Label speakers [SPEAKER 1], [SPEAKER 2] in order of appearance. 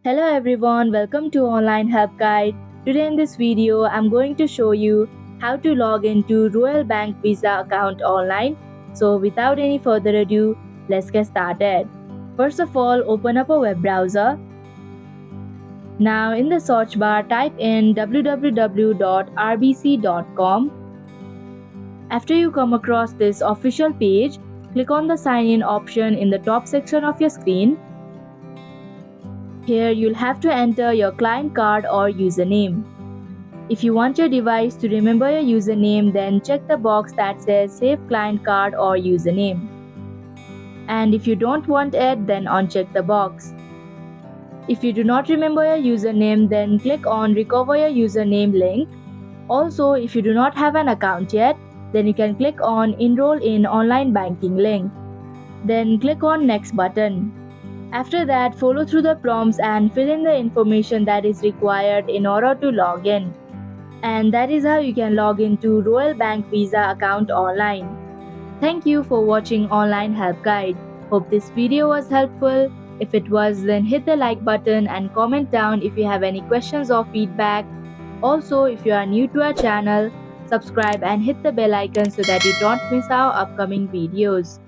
[SPEAKER 1] Hello everyone, welcome to Online Help Guide. Today in this video, I'm going to show you how to log into Royal Bank Visa account online. So without any further ado, let's get started. First of all, open up a web browser. Now in the search bar, type in www.rbc.com. After you come across this official page, click on the sign in option in the top section of your screen. Here you'll have to enter your client card or username. If you want your device to remember your username, then check the box that says Save Client Card or Username. And if you don't want it, then uncheck the box. If you do not remember your username, then click on Recover Your Username link. Also, if you do not have an account yet, then you can click on Enroll in Online Banking link. Then click on Next button. After that, follow through the prompts and fill in the information that is required in order to log in. And that is how you can log into Royal Bank Visa account online. Thank you for watching Online Help Guide. Hope this video was helpful. If it was, then hit the like button and comment down if you have any questions or feedback. Also, if you are new to our channel, subscribe and hit the bell icon so that you don't miss our upcoming videos.